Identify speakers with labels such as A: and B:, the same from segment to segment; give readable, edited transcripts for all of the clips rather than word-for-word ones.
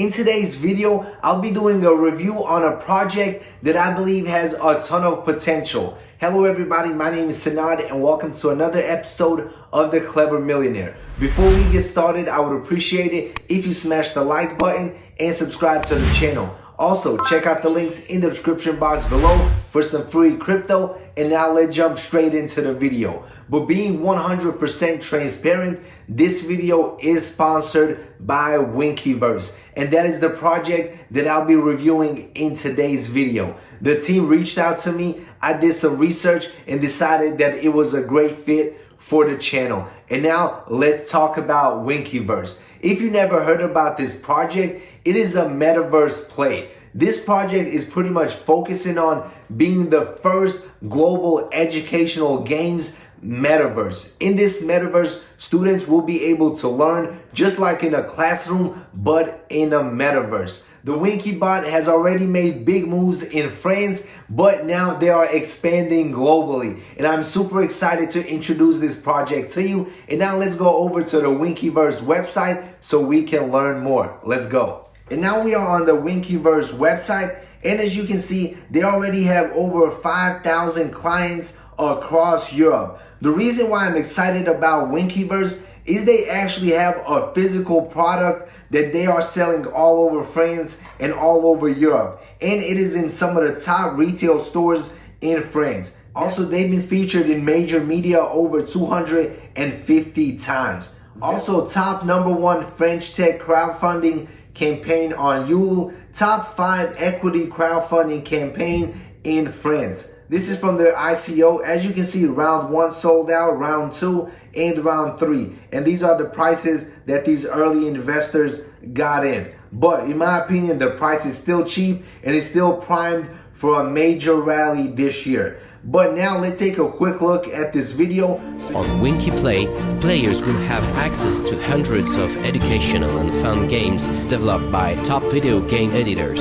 A: In today's video, I'll be doing a review on a project that I believe has a ton of potential. Hello everybody, my name is Sanad and welcome to another episode of The Clever Millionaire. Before we get started, I would appreciate it if you smash the like button and subscribe to the channel. Also, check out the links in the description box below for some free crypto. And now let's jump straight into the video. But being 100% transparent, this video is sponsored by Winky Verse. And that is the project that I'll be reviewing in today's video. The team reached out to me, I did some research and decided that it was a great fit for the channel. And now let's talk about Winky Verse. If you never heard about this project, it is a metaverse play. This project is pretty much focusing on being the first global educational games metaverse. In this metaverse, students will be able to learn just like in a classroom, but in a metaverse. The Winky bot has already made big moves in France, but now they are expanding globally. And I'm super excited to introduce this project to you. And now let's go over to the Winky Verse website so we can learn more. Let's go. And now we are on the Winky Verse website. And as you can see, they already have over 5,000 clients across Europe. The reason why I'm excited about Winky Verse is they actually have a physical product that they are selling all over France and all over Europe. And it is in some of the top retail stores in France. Also, they've been featured in major media over 250 times. Also, top #1 French tech crowdfunding campaign on Yulu, top 5 equity crowdfunding campaign in France. This is from their ICO. As you can see, round 1 sold out, round 2 and round 3. And these are the prices that these early investors got in. But in my opinion, the price is still cheap and it's still primed for a major rally this year. But now let's take a quick look at this video.
B: On Winky Play, players will have access to hundreds of educational and fun games developed by top video game editors.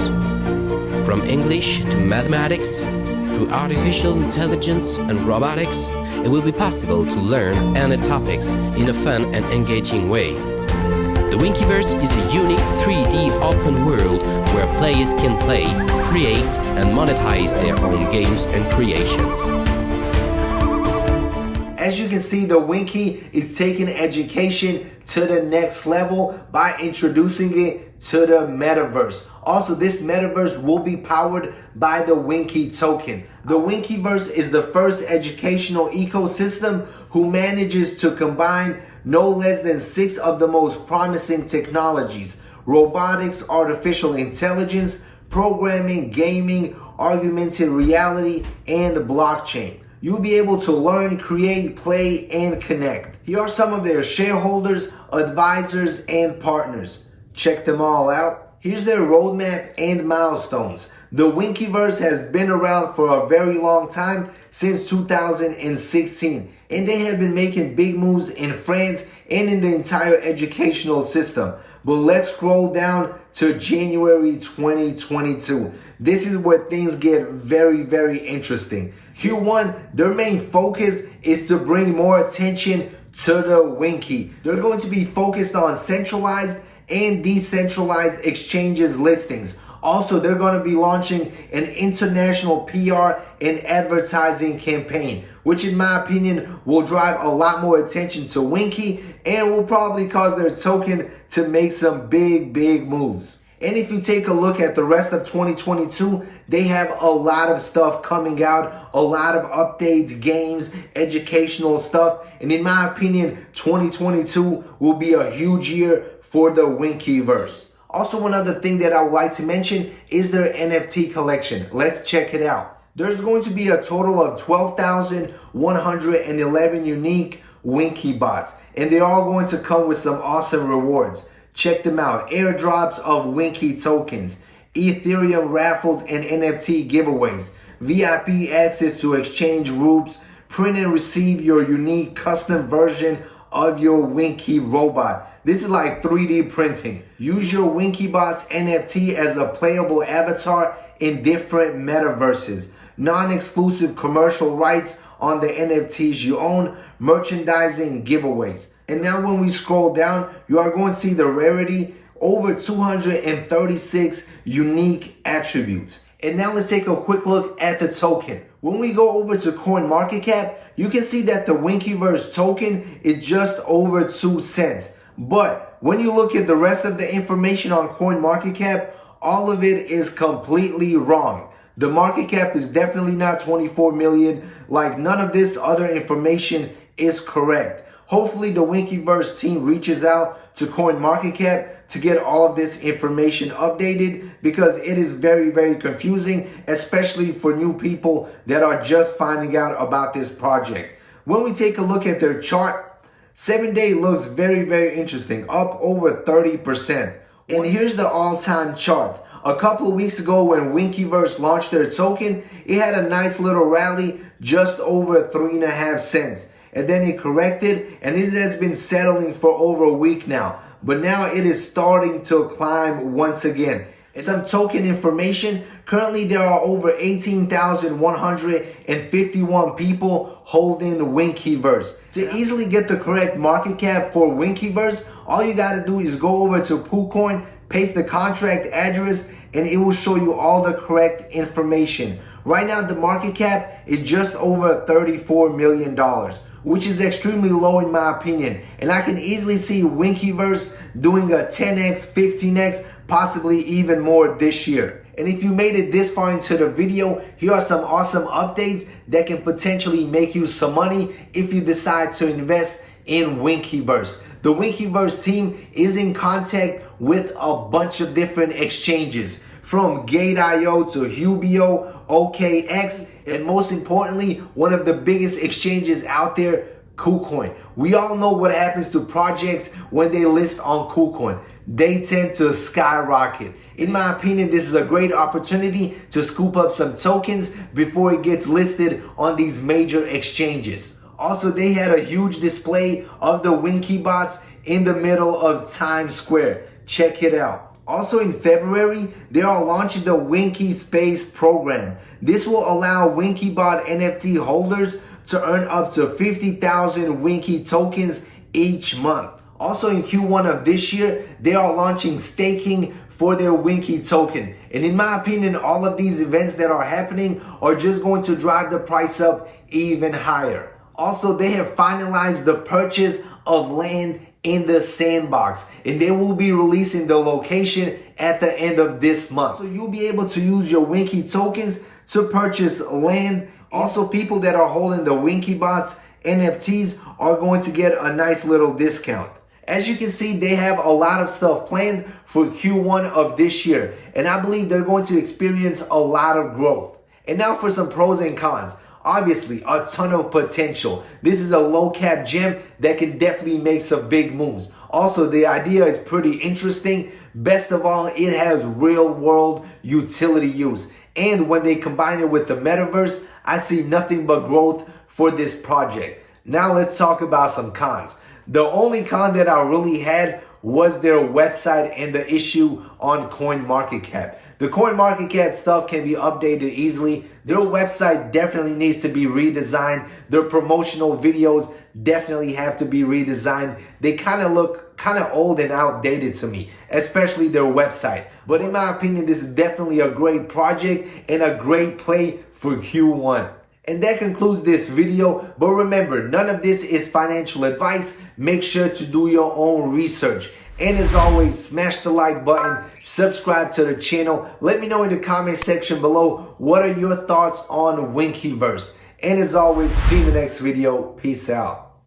B: From English to mathematics, through artificial intelligence and robotics, it will be possible to learn any topics in a fun and engaging way. The Winkyverse is a unique 3D open world where players can play, create, and monetize their own games and creations.
A: As you can see, the Winky is taking education to the next level by introducing it to the metaverse. Also, this metaverse will be powered by the Winky token. The Winkyverse is the first educational ecosystem who manages to combine no less than 6 of the most promising technologies: robotics, artificial intelligence, programming, gaming, augmented reality, and blockchain. You'll be able to learn, create, play, and connect. Here are some of their shareholders, advisors, and partners. Check them all out. Here's their roadmap and milestones. The Winkyverse has been around for a very long time, since 2016. And they have been making big moves in France and in the entire educational system. But let's scroll down to January 2022. This is where things get very, very interesting. Q1, their main focus is to bring more attention to the Winky. They're going to be focused on centralized and decentralized exchanges listings. Also, they're going to be launching an international PR and advertising campaign, which in my opinion will drive a lot more attention to Winky and will probably cause their token to make some big moves. And if you take a look at the rest of 2022, they have a lot of stuff coming out, a lot of updates, games, educational stuff. And in my opinion, 2022 will be a huge year for the Winkyverse. Also, one other thing that I would like to mention is their NFT collection. Let's check it out. There's going to be a total of 12,111 unique Winky bots, and they're all going to come with some awesome rewards. Check them out: airdrops of Winky tokens, Ethereum raffles and NFT giveaways, VIP access to exchange groups, print and receive your unique custom version of your Winky robot. This is like 3D printing. Use your WinkyBot's NFT as a playable avatar in different metaverses. Non-exclusive commercial rights on the NFTs you own, merchandising giveaways. And now when we scroll down, you are going to see the rarity over 236 unique attributes. And now let's take a quick look at the token. When we go over to CoinMarketCap, you can see that the Winky Verse token is just over 2 cents. But when you look at the rest of the information on CoinMarketCap, all of it is completely wrong. The market cap is definitely not 24 million. Like, none of this other information is correct. Hopefully the Winky Verse team reaches out to CoinMarketCap to get all of this information updated, because it is very, very confusing, especially for new people that are just finding out about this project. When we take a look at their chart, 7-day looks very, very interesting, up over 30%. And here's the all-time chart. A couple of weeks ago when Winky Verse launched their token, it had a nice little rally just over 3.5 cents. And then it corrected, and it has been settling for over a week now. But now it is starting to climb once again. And some token information, currently there are over 18,151 people holding Winky Verse. To easily get the correct market cap for Winky Verse, all you gotta do is go over to PooCoin, paste the contract address, and it will show you all the correct information. Right now the market cap is just over $34 million, which is extremely low in my opinion. And I can easily see Winky Verse doing a 10x, 15x, possibly even more this year. And if you made it this far into the video, here are some awesome updates that can potentially make you some money if you decide to invest in Winky Verse. The Winky Verse team is in contact with a bunch of different exchanges, from Gate.io to Hubio, OKX, and most importantly, one of the biggest exchanges out there, KuCoin. We all know what happens to projects when they list on KuCoin. They tend to skyrocket. In my opinion, this is a great opportunity to scoop up some tokens before it gets listed on these major exchanges. Also, they had a huge display of the Winky bots in the middle of Times Square. Check it out. Also in February, they are launching the Winky Space program. This will allow WinkyBot NFT holders to earn up to 50,000 Winky tokens each month. Also in Q1 of this year, they are launching staking for their Winky token. And in my opinion, all of these events that are happening are just going to drive the price up even higher. Also, they have finalized the purchase of land in the sandbox, and they will be releasing the location at the end of this month. So you'll be able to use your Winky tokens to purchase land. Also, people that are holding the Winky bots NFTs are going to get a nice little discount. As you can see, they have a lot of stuff planned for Q1 of this year, and I believe they're going to experience a lot of growth. And now for some pros and cons. Obviously, a ton of potential. This is a low cap gem that can definitely make some big moves. Also, the idea is pretty interesting. Best of all, it has real world utility use. And when they combine it with the metaverse, I see nothing but growth for this project. Now let's talk about some cons. The only con that I really had was their website and the issue on CoinMarketCap. The CoinMarketCap stuff can be updated easily. Their website definitely needs to be redesigned. Their promotional videos definitely have to be redesigned. They kind of look kind of old and outdated to me, especially their website. But in my opinion, this is definitely a great project and a great play for Q1. And that concludes this video. But remember, none of this is financial advice. Make sure to do your own research. And as always, smash the like button, subscribe to the channel. Let me know in the comment section below, what are your thoughts on Winky Verse? And as always, see you in the next video. Peace out.